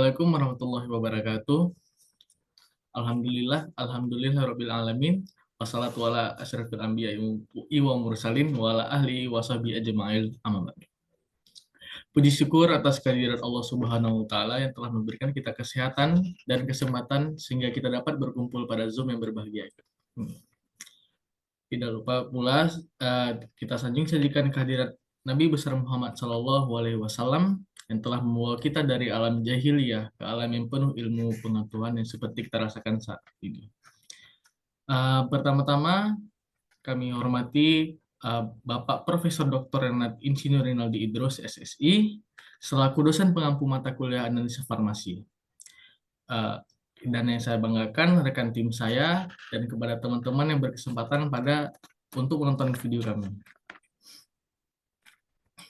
Assalamualaikum warahmatullahi wabarakatuh. Alhamdulillah rabbil alamin. Wassalatu ala asyrafil anbiya'i wa mursalin wa ala ahli wa sahbihi ajma'in amma ba'du. Puji syukur atas kehadirat Allah Subhanahu wa taala yang telah memberikan kita kesehatan dan kesempatan sehingga kita dapat berkumpul pada Zoom yang berbahagia. Tidak lupa pula kita sanjung-sanjungkan kehadirat Nabi besar Muhammad Sallallahu Alaihi Wasallam yang telah membawa kita dari alam jahiliyah ke alam yang penuh ilmu pengetahuan yang seperti kita rasakan saat ini. Pertama-tama kami hormati Bapak Profesor Dr. Renat Insinyur Rinaldi Idrus SSI selaku dosen pengampu mata kuliah analisa farmasi. Dan yang saya banggakan rekan tim saya dan kepada teman-teman yang berkesempatan untuk menonton video kami.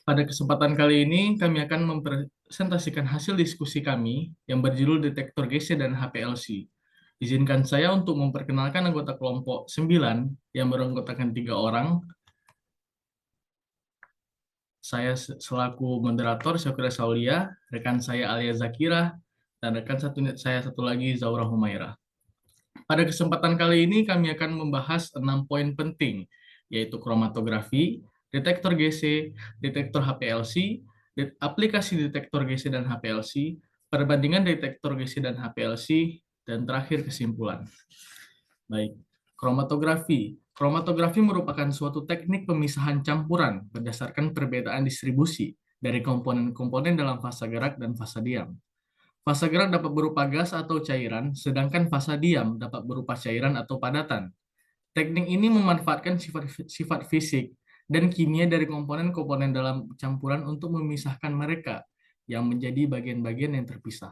Pada kesempatan kali ini kami akan mempresentasikan hasil diskusi kami yang berjudul Detektor GC dan HPLC. Izinkan saya untuk memperkenalkan anggota kelompok 9 yang beranggotakan 3 orang. Saya selaku moderator Syakira Saulia, rekan saya Alia Zakira, dan rekan saya satu lagi Zaura Humaira. Pada kesempatan kali ini kami akan membahas 6 poin penting, yaitu kromatografi, detektor GC, detektor HPLC, aplikasi detektor GC dan HPLC, perbandingan detektor GC dan HPLC, dan terakhir kesimpulan. Baik, kromatografi. Kromatografi merupakan suatu teknik pemisahan campuran berdasarkan perbedaan distribusi dari komponen-komponen dalam fasa gerak dan fasa diam. Fasa gerak dapat berupa gas atau cairan, sedangkan fasa diam dapat berupa cairan atau padatan. Teknik ini memanfaatkan sifat fisik dan kimia dari komponen-komponen dalam campuran untuk memisahkan mereka yang menjadi bagian-bagian yang terpisah.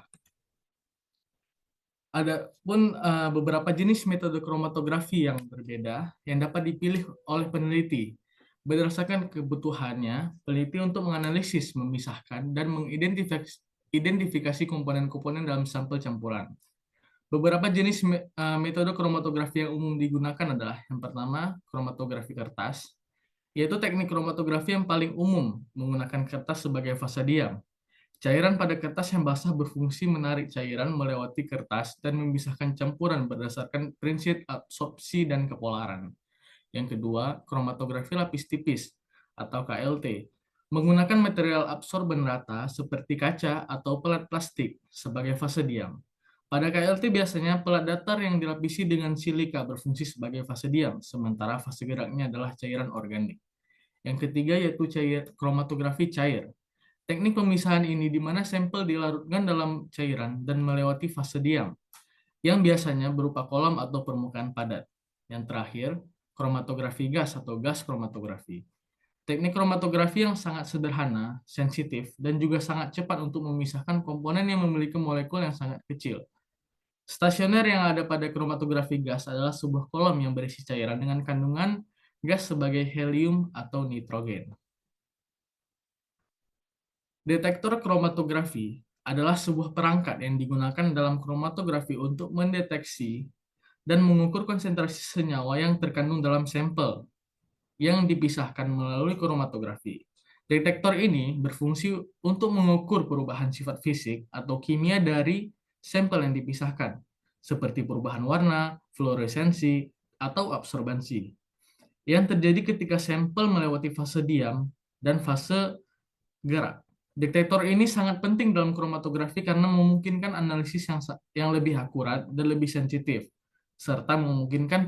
Ada pun beberapa jenis metode kromatografi yang berbeda yang dapat dipilih oleh peneliti. Berdasarkan kebutuhannya, peneliti untuk menganalisis, memisahkan, dan mengidentifikasi komponen-komponen dalam sampel campuran. Beberapa jenis metode kromatografi yang umum digunakan adalah yang pertama, kromatografi kertas, yaitu teknik kromatografi yang paling umum menggunakan kertas sebagai fasa diam. Cairan pada kertas yang basah berfungsi menarik cairan melewati kertas dan memisahkan campuran berdasarkan prinsip absorpsi dan kepolaran. Yang kedua, kromatografi lapis tipis atau KLT, menggunakan material absorben rata seperti kaca atau pelat plastik sebagai fase diam. Pada KLT biasanya pelat datar yang dilapisi dengan silika berfungsi sebagai fase diam, sementara fase geraknya adalah cairan organik. Yang ketiga yaitu kromatografi cair. Teknik pemisahan ini di mana sampel dilarutkan dalam cairan dan melewati fase diam, yang biasanya berupa kolam atau permukaan padat. Yang terakhir, kromatografi gas atau gas kromatografi. Teknik kromatografi yang sangat sederhana, sensitif, dan juga sangat cepat untuk memisahkan komponen yang memiliki molekul yang sangat kecil. Stasioner yang ada pada kromatografi gas adalah sebuah kolom yang berisi cairan dengan kandungan gas sebagai helium atau nitrogen. Detektor kromatografi adalah sebuah perangkat yang digunakan dalam kromatografi untuk mendeteksi dan mengukur konsentrasi senyawa yang terkandung dalam sampel yang dipisahkan melalui kromatografi. Detektor ini berfungsi untuk mengukur perubahan sifat fisik atau kimia dari sampel yang dipisahkan, seperti perubahan warna, fluoresensi, atau absorbansi, yang terjadi ketika sampel melewati fase diam dan fase gerak. Detektor ini sangat penting dalam kromatografi karena memungkinkan analisis yang lebih akurat dan lebih sensitif, serta memungkinkan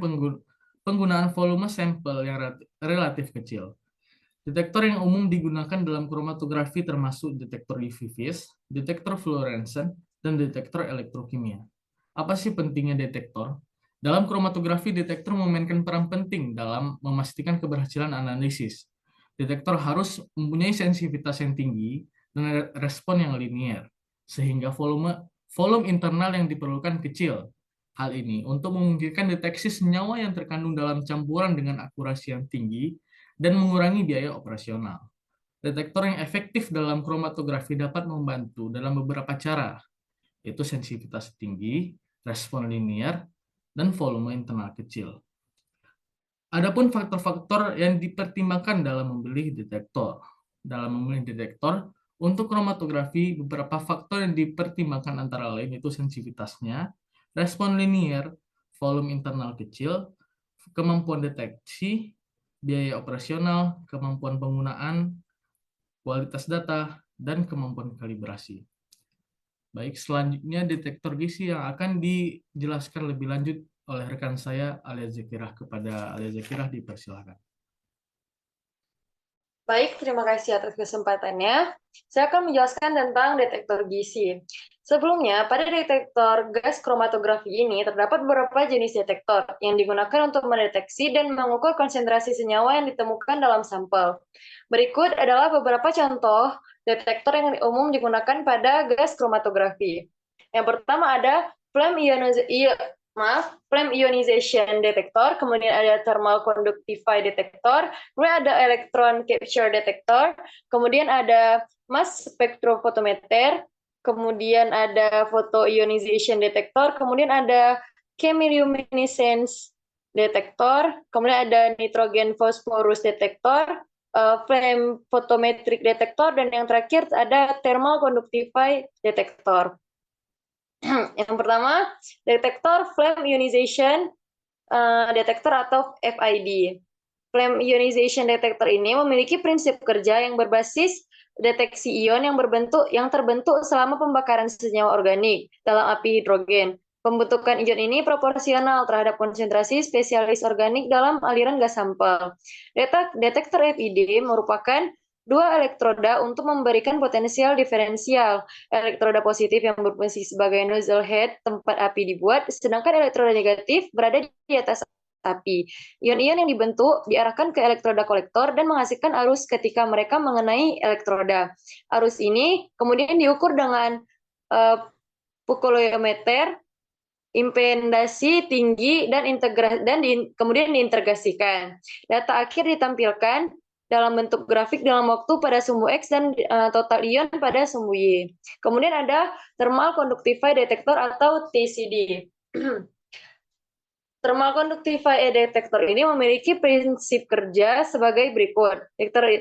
penggunaan volume sampel yang relatif kecil. Detektor yang umum digunakan dalam kromatografi termasuk detektor UV vis, detektor fluoresan, dan detektor elektrokimia. Apa sih pentingnya detektor? Dalam kromatografi, detektor memainkan peran penting dalam memastikan keberhasilan analisis. Detektor harus mempunyai sensitivitas yang tinggi dan respon yang linier, sehingga volume internal yang diperlukan kecil. Hal ini untuk memungkinkan deteksi senyawa yang terkandung dalam campuran dengan akurasi yang tinggi dan mengurangi biaya operasional. Detektor yang efektif dalam kromatografi dapat membantu dalam beberapa cara, yaitu sensitivitas tinggi, respon linier, dan volume internal kecil. Adapun faktor-faktor yang dipertimbangkan dalam memilih detektor. Dalam memilih detektor, Untuk kromatografi, beberapa faktor yang dipertimbangkan antara lain itu sensitivitasnya, respon linier, volume internal kecil, kemampuan deteksi, biaya operasional, kemampuan penggunaan, kualitas data, dan kemampuan kalibrasi. Baik, selanjutnya detektor gizi yang akan dijelaskan lebih lanjut oleh rekan saya Alia Zakirah. Kepada Alia Zakirah dipersilakan. Baik, terima kasih atas kesempatannya. Saya akan menjelaskan tentang detektor gizi. Sebelumnya, pada detektor gas kromatografi ini terdapat beberapa jenis detektor yang digunakan untuk mendeteksi dan mengukur konsentrasi senyawa yang ditemukan dalam sampel. Berikut adalah beberapa contoh detektor yang umum digunakan pada gas kromatografi. Yang pertama ada flame ionization detector, kemudian ada thermal conductified detector, kemudian ada electron capture detector, kemudian ada mass spectrophotometer, kemudian ada photoionization detector, kemudian ada chemiluminescence detector, kemudian ada nitrogen phosphorus detector, flame photometric detector, dan yang terakhir ada thermal conductified detector. Yang pertama, detektor flame ionization detector atau FID. Flame ionization detector ini memiliki prinsip kerja yang berbasis deteksi ion yang terbentuk selama pembakaran senyawa organik dalam api hidrogen. Pembentukan ion ini proporsional terhadap konsentrasi spesialis organik dalam aliran gas sampel. Detektor FID merupakan dua elektroda untuk memberikan potensial diferensial. Elektroda positif yang berfungsi sebagai nozzle head tempat api dibuat, sedangkan elektroda negatif berada di atas api. Ion-ion yang dibentuk diarahkan ke elektroda kolektor dan menghasilkan arus ketika mereka mengenai elektroda. Arus ini kemudian diukur dengan pukulaiometer, impedasi tinggi, dan kemudian diintegrasikan. Data akhir ditampilkan dalam bentuk grafik dalam waktu pada sumbu X dan total ion pada sumbu Y. Kemudian ada thermal conductified detector atau TCD. Thermal conductified detector ini memiliki prinsip kerja sebagai berikut.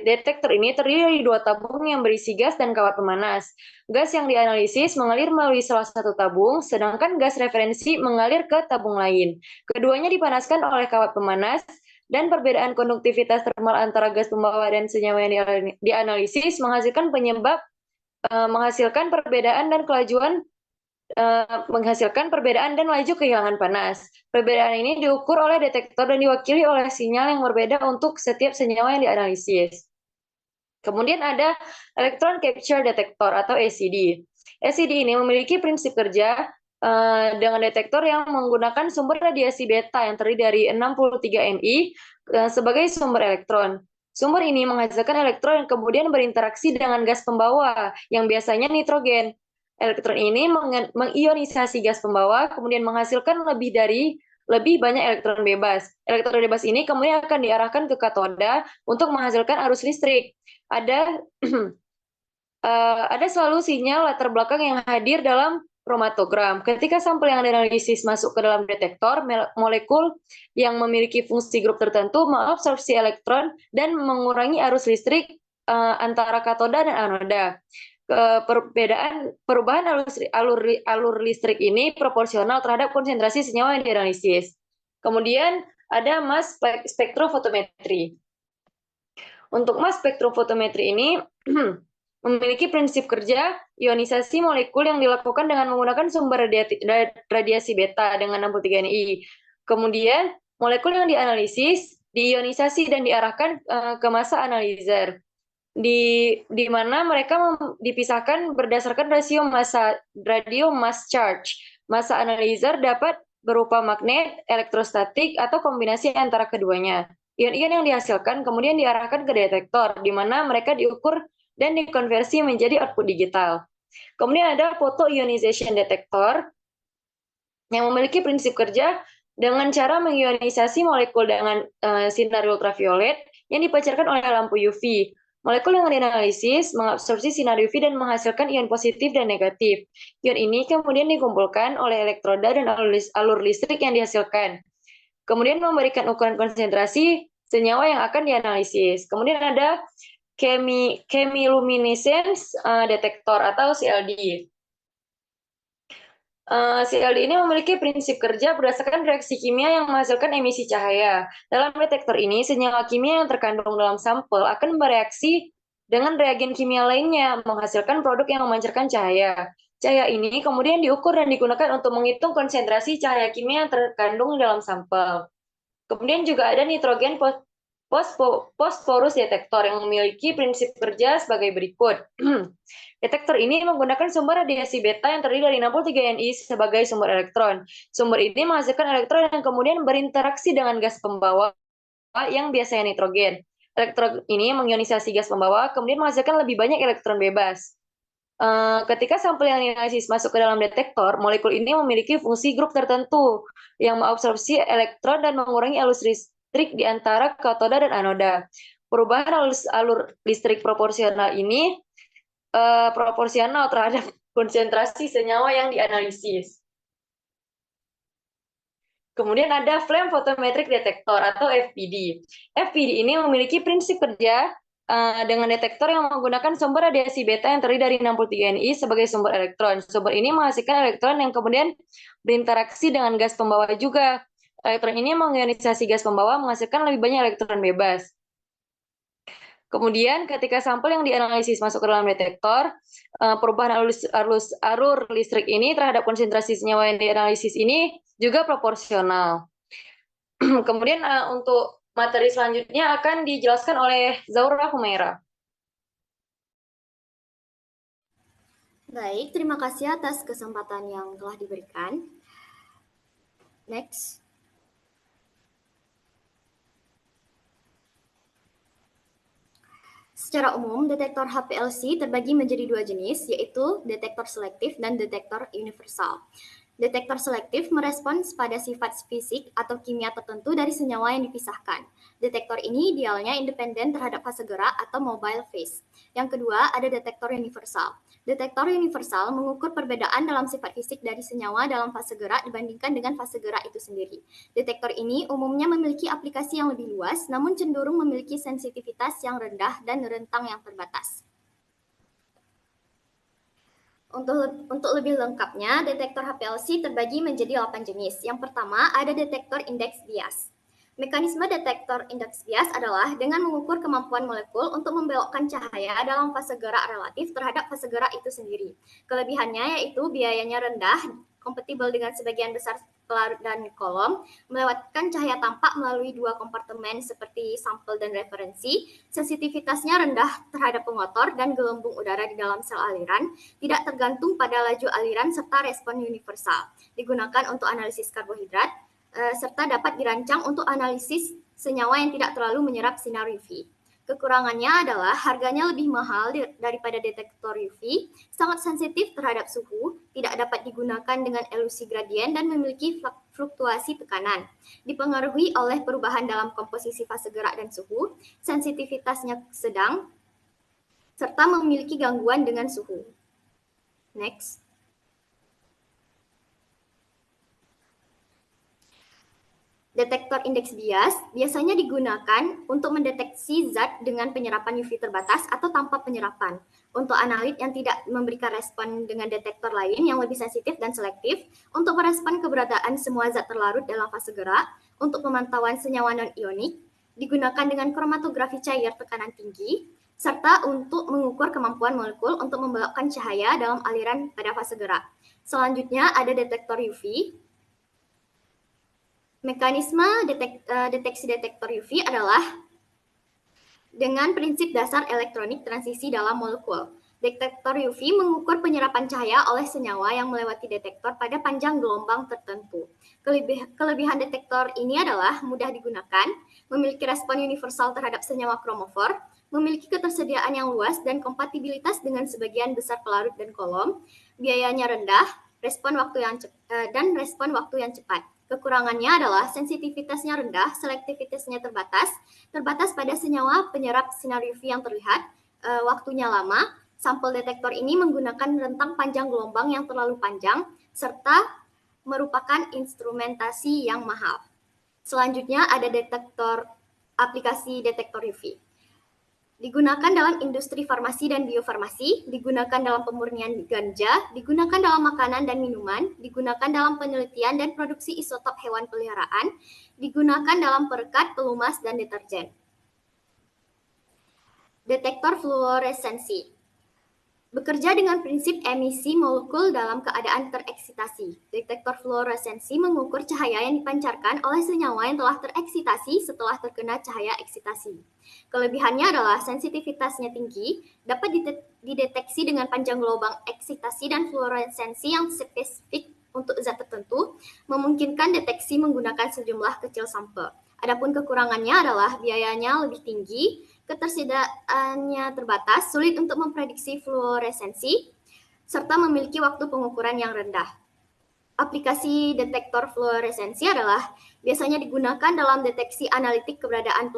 Detektor ini terdiri dari dua tabung yang berisi gas dan kawat pemanas. Gas yang dianalisis mengalir melalui salah satu tabung, sedangkan gas referensi mengalir ke tabung lain. Keduanya dipanaskan oleh kawat pemanas, dan perbedaan konduktivitas termal antara gas pembawa dan senyawa yang dianalisis menghasilkan perbedaan dan laju kehilangan panas. Perbedaan ini diukur oleh detektor dan diwakili oleh sinyal yang berbeda untuk setiap senyawa yang dianalisis. Kemudian ada electron capture detector atau ECD. ECD ini memiliki prinsip kerja dengan detektor yang menggunakan sumber radiasi beta yang terdiri dari 63 MI sebagai sumber elektron. Sumber ini menghasilkan elektron yang kemudian berinteraksi dengan gas pembawa yang biasanya nitrogen. Elektron ini mengionisasi gas pembawa, kemudian menghasilkan lebih banyak elektron bebas. Elektron bebas ini kemudian akan diarahkan ke katoda untuk menghasilkan arus listrik. Ada ada selalu sinyal latar belakang yang hadir dalam kromatogram. Ketika sampel yang dianalisis masuk ke dalam detektor, molekul yang memiliki fungsi grup tertentu mengabsorpsi elektron dan mengurangi arus listrik antara katoda dan anoda. Perubahan alur listrik ini proporsional terhadap konsentrasi senyawa yang dianalisis. Kemudian ada mass spektrofotometri. Untuk mass spektrofotometri ini memiliki prinsip kerja ionisasi molekul yang dilakukan dengan menggunakan sumber radiasi beta dengan 63 Ni. Kemudian molekul yang dianalisis diionisasi dan diarahkan ke massa analyzer, di mana mereka dipisahkan berdasarkan radio mass charge. Massa analyzer dapat berupa magnet, elektrostatik, atau kombinasi antara keduanya. Ion-ion yang dihasilkan kemudian diarahkan ke detektor, di mana mereka diukur dan dikonversi menjadi output digital. Kemudian ada photoionization detector yang memiliki prinsip kerja dengan cara mengionisasi molekul dengan sinar ultraviolet yang dipancarkan oleh lampu UV. Molekul yang dianalisis mengabsorpsi sinar UV dan menghasilkan ion positif dan negatif. Ion ini kemudian dikumpulkan oleh elektroda dan alur listrik yang dihasilkan. Kemudian memberikan ukuran konsentrasi senyawa yang akan dianalisis. Kemudian ada chemiluminescence detektor atau CLD. CLD ini memiliki prinsip kerja berdasarkan reaksi kimia yang menghasilkan emisi cahaya. Dalam detektor ini, senyawa kimia yang terkandung dalam sampel akan bereaksi dengan reagen kimia lainnya, menghasilkan produk yang memancarkan cahaya. Cahaya ini kemudian diukur dan digunakan untuk menghitung konsentrasi cahaya kimia yang terkandung dalam sampel. Kemudian juga ada nitrogen fosforus detektor yang memiliki prinsip kerja sebagai berikut. Detektor ini menggunakan sumber radiasi beta yang terdiri dari 63 Ni sebagai sumber elektron. Sumber ini menghasilkan elektron yang kemudian berinteraksi dengan gas pembawa yang biasanya nitrogen. Elektron ini mengionisasi gas pembawa, kemudian menghasilkan lebih banyak elektron bebas. Ketika sampel yang dianalisis masuk ke dalam detektor, molekul ini memiliki fungsi grup tertentu yang mengabsorpsi elektron dan mengurangi arus listrik di antara katoda dan anoda. Perubahan alur listrik proporsional ini proporsional terhadap konsentrasi senyawa yang dianalisis. Kemudian ada flame photometric detector atau FPD. FPD ini memiliki prinsip kerja dengan detektor yang menggunakan sumber radiasi beta yang terdiri dari 63 Ni sebagai sumber elektron. Sumber ini menghasilkan elektron yang kemudian berinteraksi dengan gas pembawa juga. Elektron ini mengionisasi gas pembawa menghasilkan lebih banyak elektron bebas. Kemudian ketika sampel yang dianalisis masuk ke dalam detektor, perubahan alur listrik ini terhadap konsentrasi senyawa yang dianalisis ini juga proporsional. Kemudian untuk materi selanjutnya akan dijelaskan oleh Zaura Humaira. Baik, terima kasih atas kesempatan yang telah diberikan. Next. Secara umum, detektor HPLC terbagi menjadi dua jenis, yaitu detektor selektif dan detektor universal. Detektor selektif merespons pada sifat fisik atau kimia tertentu dari senyawa yang dipisahkan. Detektor ini idealnya independen terhadap fase gerak atau mobile phase. Yang kedua, ada detektor universal. Detektor universal mengukur perbedaan dalam sifat fisik dari senyawa dalam fase gerak dibandingkan dengan fase gerak itu sendiri. Detektor ini umumnya memiliki aplikasi yang lebih luas, namun cenderung memiliki sensitivitas yang rendah dan rentang yang terbatas. Untuk lebih lengkapnya, detektor HPLC terbagi menjadi 8 jenis. Yang pertama, ada detektor indeks bias. Mekanisme detektor indeks bias adalah dengan mengukur kemampuan molekul untuk membelokkan cahaya dalam fase gerak relatif terhadap fase gerak itu sendiri. Kelebihannya yaitu biayanya rendah, kompatibel dengan sebagian besar pelarut dan kolom, melewatkan cahaya tampak melalui dua kompartemen seperti sampel dan referensi, sensitivitasnya rendah terhadap pengotor dan gelembung udara di dalam sel aliran, tidak tergantung pada laju aliran serta respon universal. Digunakan untuk analisis karbohidrat, serta dapat dirancang untuk analisis senyawa yang tidak terlalu menyerap sinar UV. Kekurangannya adalah harganya lebih mahal daripada detektor UV, sangat sensitif terhadap suhu, tidak dapat digunakan dengan elusi gradien dan memiliki fluktuasi tekanan. Dipengaruhi oleh perubahan dalam komposisi fase gerak dan suhu, sensitivitasnya sedang, serta memiliki gangguan dengan suhu. Next. Detektor indeks bias biasanya digunakan untuk mendeteksi zat dengan penyerapan UV terbatas atau tanpa penyerapan. Untuk analit yang tidak memberikan respon dengan detektor lain yang lebih sensitif dan selektif, untuk merespon keberadaan semua zat terlarut dalam fase gerak, untuk pemantauan senyawa non-ionik, digunakan dengan kromatografi cair tekanan tinggi, serta untuk mengukur kemampuan molekul untuk membelokkan cahaya dalam aliran pada fase gerak. Selanjutnya ada detektor UV. Mekanisme deteksi detektor UV adalah dengan prinsip dasar elektronik transisi dalam molekul. Detektor UV mengukur penyerapan cahaya oleh senyawa yang melewati detektor pada panjang gelombang tertentu. Kelebihan detektor ini adalah mudah digunakan, memiliki respon universal terhadap senyawa kromofor, memiliki ketersediaan yang luas dan kompatibilitas dengan sebagian besar pelarut dan kolom, biayanya rendah, respon waktu yang cepat. Kekurangannya adalah sensitivitasnya rendah, selektivitasnya terbatas pada senyawa penyerap sinar UV yang terlihat, waktunya lama. Sampel detektor ini menggunakan rentang panjang gelombang yang terlalu panjang, serta merupakan instrumentasi yang mahal. Selanjutnya ada aplikasi detektor UV. digunakan dalam industri farmasi dan biofarmasi, digunakan dalam pemurnian ganja, digunakan dalam makanan dan minuman, digunakan dalam penelitian dan produksi isotop hewan peliharaan, digunakan dalam perekat, pelumas, dan deterjen. Detektor fluoresensi bekerja dengan prinsip emisi molekul dalam keadaan tereksitasi. Detektor fluoresensi mengukur cahaya yang dipancarkan oleh senyawa yang telah tereksitasi setelah terkena cahaya eksitasi. Kelebihannya adalah sensitivitasnya tinggi, dapat dideteksi dengan panjang gelombang eksitasi dan fluoresensi yang spesifik untuk zat tertentu, memungkinkan deteksi menggunakan sejumlah kecil sampel. Adapun kekurangannya adalah biayanya lebih tinggi, ketersediaannya terbatas, sulit untuk memprediksi fluoresensi, serta memiliki waktu pengukuran yang rendah. Aplikasi detektor fluoresensi adalah biasanya digunakan dalam deteksi analitik keberadaan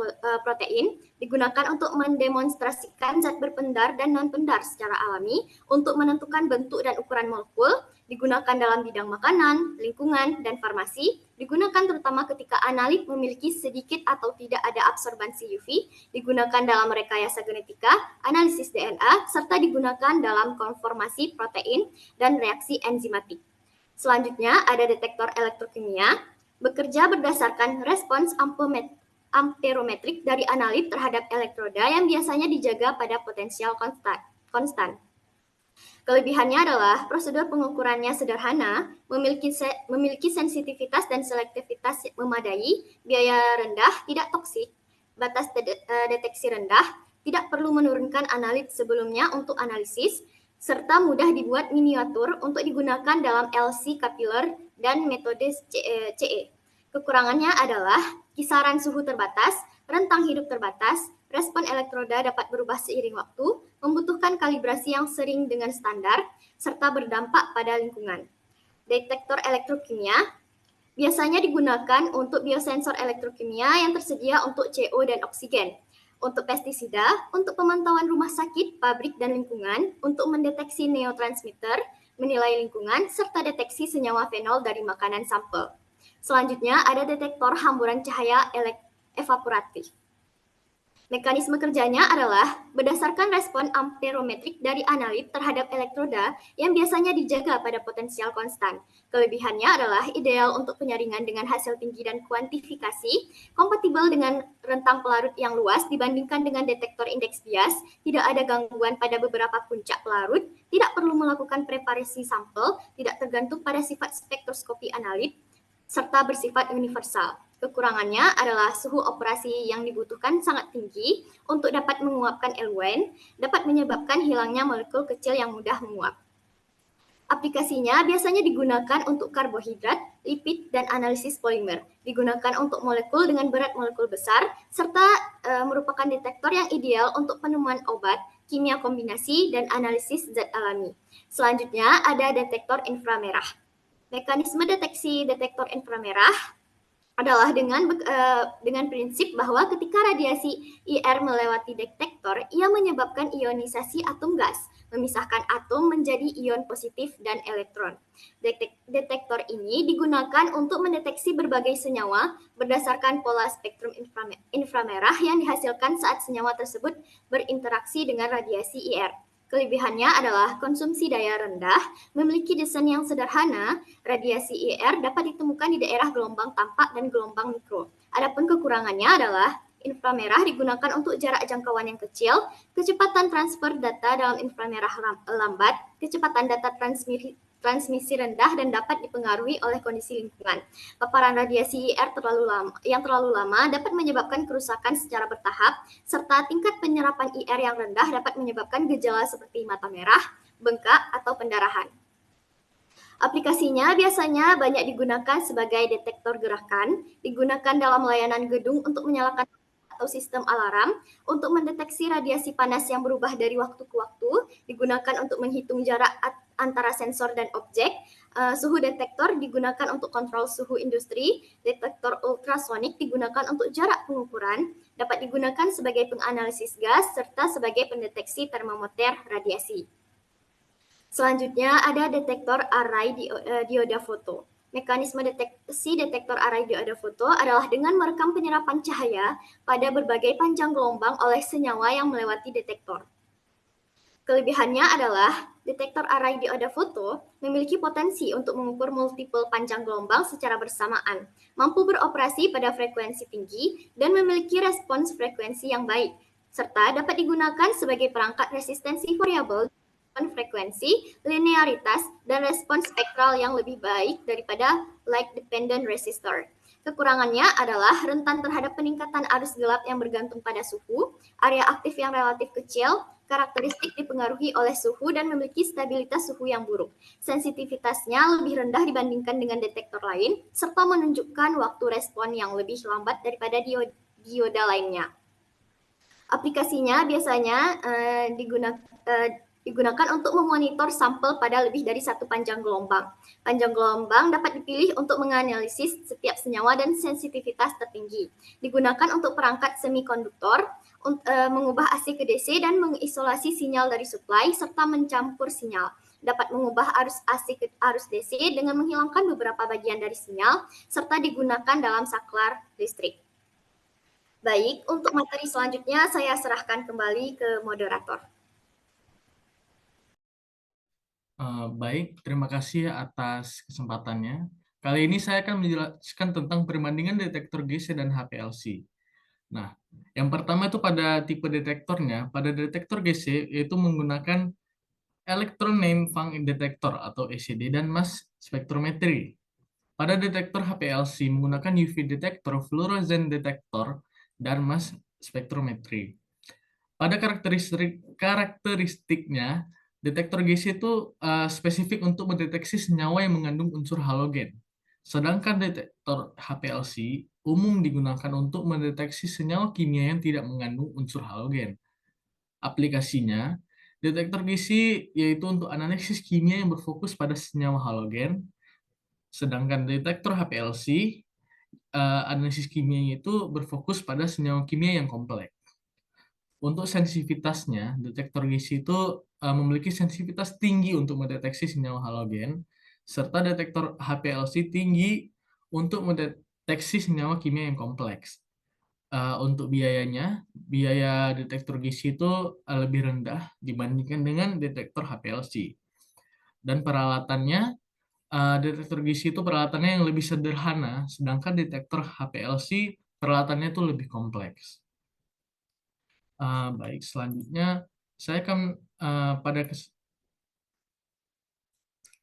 protein, digunakan untuk mendemonstrasikan zat berpendar dan non-pendar secara alami, untuk menentukan bentuk dan ukuran molekul, digunakan dalam bidang makanan, lingkungan, dan farmasi, digunakan terutama ketika analit memiliki sedikit atau tidak ada absorbansi UV, digunakan dalam rekayasa genetika, analisis DNA, serta digunakan dalam konformasi protein dan reaksi enzimatik. Selanjutnya ada detektor elektrokimia, bekerja berdasarkan respons amperometrik dari analit terhadap elektroda yang biasanya dijaga pada potensial konstan. Kelebihannya adalah prosedur pengukurannya sederhana, memiliki sensitivitas dan selektivitas memadai, biaya rendah, tidak toksik, batas deteksi rendah, tidak perlu menurunkan analit sebelumnya untuk analisis, serta mudah dibuat miniatur untuk digunakan dalam LC capillary dan metode CE. Kekurangannya adalah kisaran suhu terbatas, rentang hidup terbatas, respon elektroda dapat berubah seiring waktu, membutuhkan kalibrasi yang sering dengan standar, serta berdampak pada lingkungan. Detektor elektrokimia biasanya digunakan untuk biosensor elektrokimia yang tersedia untuk CO dan oksigen, untuk pestisida, untuk pemantauan rumah sakit, pabrik, dan lingkungan, untuk mendeteksi neurotransmitter, menilai lingkungan, serta deteksi senyawa fenol dari makanan sampel. Selanjutnya ada detektor hamburan cahaya evaporatif. Mekanisme kerjanya adalah berdasarkan respon amperometrik dari analit terhadap elektroda yang biasanya dijaga pada potensial konstan. Kelebihannya adalah ideal untuk penyaringan dengan hasil tinggi dan kuantifikasi, kompatibel dengan rentang pelarut yang luas dibandingkan dengan detektor indeks bias, tidak ada gangguan pada beberapa puncak pelarut, tidak perlu melakukan preparasi sampel, tidak tergantung pada sifat spektroskopi analit, serta bersifat universal. Kekurangannya adalah suhu operasi yang dibutuhkan sangat tinggi untuk dapat menguapkan eluen, dapat menyebabkan hilangnya molekul kecil yang mudah menguap. Aplikasinya biasanya digunakan untuk karbohidrat, lipid, dan analisis polimer. Digunakan untuk molekul dengan berat molekul besar, serta merupakan detektor yang ideal untuk penemuan obat, kimia kombinasi, dan analisis zat alami. Selanjutnya ada detektor inframerah. Mekanisme deteksi detektor inframerah adalah dengan prinsip bahwa ketika radiasi IR melewati detektor, ia menyebabkan ionisasi atom gas, memisahkan atom menjadi ion positif dan elektron. Detektor ini digunakan untuk mendeteksi berbagai senyawa berdasarkan pola spektrum inframerah yang dihasilkan saat senyawa tersebut berinteraksi dengan radiasi IR. Kelebihannya adalah konsumsi daya rendah, memiliki desain yang sederhana, radiasi IR dapat ditemukan di daerah gelombang tampak dan gelombang mikro. Adapun kekurangannya adalah inframerah digunakan untuk jarak jangkauan yang kecil, kecepatan transfer data dalam inframerah lambat, kecepatan data transmisi rendah dan dapat dipengaruhi oleh kondisi lingkungan. Paparan radiasi IR yang terlalu lama dapat menyebabkan kerusakan secara bertahap, serta tingkat penyerapan IR yang rendah dapat menyebabkan gejala seperti mata merah, bengkak, atau pendarahan. Aplikasinya biasanya banyak digunakan sebagai detektor gerakan, digunakan dalam layanan gedung untuk menyalakan atau sistem alarm, untuk mendeteksi radiasi panas yang berubah dari waktu ke waktu, digunakan untuk menghitung jarak antara sensor dan objek, suhu detektor digunakan untuk kontrol suhu industri, detektor ultrasonik digunakan untuk jarak pengukuran, dapat digunakan sebagai penganalisis gas, serta sebagai pendeteksi termometer radiasi. Selanjutnya ada detektor array dioda foto. Mekanisme deteksi detektor array dioda foto adalah dengan merekam penyerapan cahaya pada berbagai panjang gelombang oleh senyawa yang melewati detektor. Kelebihannya adalah detektor array dioda foto memiliki potensi untuk mengukur multiple panjang gelombang secara bersamaan, mampu beroperasi pada frekuensi tinggi, dan memiliki respons frekuensi yang baik, serta dapat digunakan sebagai perangkat resistensi variabel dengan frekuensi, linearitas, dan respons spektral yang lebih baik daripada light-dependent resistor. Kekurangannya adalah rentan terhadap peningkatan arus gelap yang bergantung pada suhu, area aktif yang relatif kecil, karakteristik dipengaruhi oleh suhu dan memiliki stabilitas suhu yang buruk. Sensitivitasnya lebih rendah dibandingkan dengan detektor lain, serta menunjukkan waktu respon yang lebih lambat daripada dioda lainnya. Aplikasinya biasanya digunakan untuk memonitor sampel pada lebih dari satu panjang gelombang. Panjang gelombang dapat dipilih untuk menganalisis setiap senyawa dan sensitivitas tertinggi. Digunakan untuk perangkat semikonduktor, mengubah AC ke DC dan mengisolasi sinyal dari supply serta mencampur sinyal. Dapat mengubah arus AC ke arus DC dengan menghilangkan beberapa bagian dari sinyal serta digunakan dalam saklar listrik. Baik, untuk materi selanjutnya saya serahkan kembali ke moderator. Baik, terima kasih atas kesempatannya. Kali ini saya akan menjelaskan tentang perbandingan detektor GC dan HPLC. Nah, yang pertama itu pada tipe detektornya. Pada detektor GC yaitu menggunakan Electron Name Found Detector atau ECD dan mass spectrometry. Pada detektor HPLC menggunakan UV detector, fluorescent detector, dan mass spectrometry. Pada karakteristiknya, detektor GC itu spesifik untuk mendeteksi senyawa yang mengandung unsur halogen. Sedangkan detektor HPLC umum digunakan untuk mendeteksi senyawa kimia yang tidak mengandung unsur halogen. Aplikasinya, detektor GC yaitu untuk analisis kimia yang berfokus pada senyawa halogen, sedangkan detektor HPLC analisis kimia itu berfokus pada senyawa kimia yang kompleks. Untuk sensitivitasnya, detektor GC itu memiliki sensitivitas tinggi untuk mendeteksi senyawa halogen, serta detektor HPLC tinggi untuk mendeteksi senyawa kimia yang kompleks. Untuk biayanya, biaya detektor GC itu lebih rendah dibandingkan dengan detektor HPLC. Dan peralatannya, detektor GC itu peralatannya yang lebih sederhana, sedangkan detektor HPLC peralatannya itu lebih kompleks. Baik, selanjutnya saya akan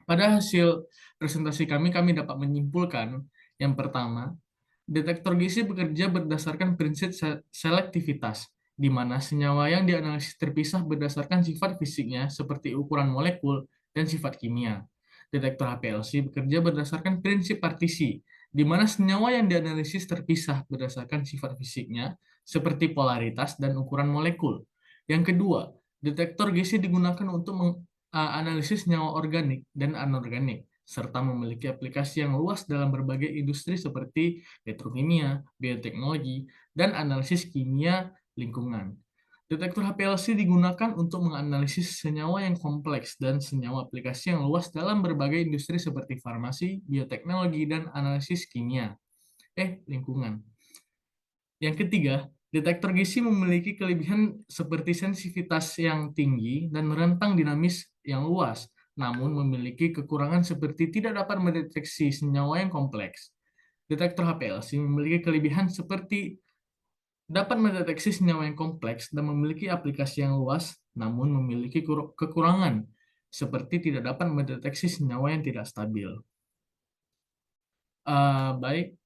pada hasil presentasi kami dapat menyimpulkan yang pertama, detektor GC bekerja berdasarkan prinsip selektivitas, di mana senyawa yang dianalisis terpisah berdasarkan sifat fisiknya seperti ukuran molekul dan sifat kimia. Detektor HPLC bekerja berdasarkan prinsip partisi, di mana senyawa yang dianalisis terpisah berdasarkan sifat fisiknya seperti polaritas dan ukuran molekul. Yang kedua, detektor GC digunakan untuk menganalisis senyawa organik dan anorganik, serta memiliki aplikasi yang luas dalam berbagai industri seperti petrokimia, bioteknologi, dan analisis kimia lingkungan. Detektor HPLC digunakan untuk menganalisis senyawa yang kompleks dan senyawa aplikasi yang luas dalam berbagai industri seperti farmasi, bioteknologi, dan analisis kimia lingkungan. Yang ketiga, detektor GC memiliki kelebihan seperti sensitivitas yang tinggi dan rentang dinamis yang luas, namun memiliki kekurangan seperti tidak dapat mendeteksi senyawa yang kompleks. Detektor HPLC memiliki kelebihan seperti dapat mendeteksi senyawa yang kompleks dan memiliki aplikasi yang luas, namun memiliki kekurangan seperti tidak dapat mendeteksi senyawa yang tidak stabil. Baik,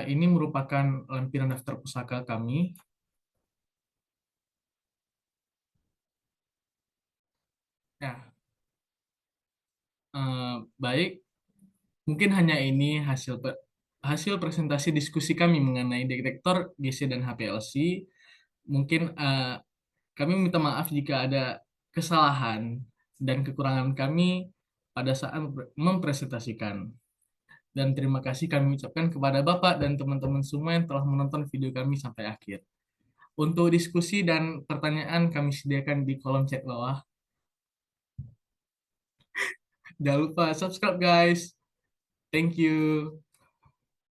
ini merupakan lampiran daftar pusaka kami. Ya, baik. Mungkin hanya ini hasil presentasi diskusi kami mengenai detektor GC dan HPLC. Mungkin kami minta maaf jika ada kesalahan dan kekurangan kami pada saat mempresentasikan. Dan terima kasih kami ucapkan kepada Bapak dan teman-teman semua yang telah menonton video kami sampai akhir. Untuk diskusi dan pertanyaan kami sediakan di kolom chat bawah. Jangan lupa subscribe guys. Thank you.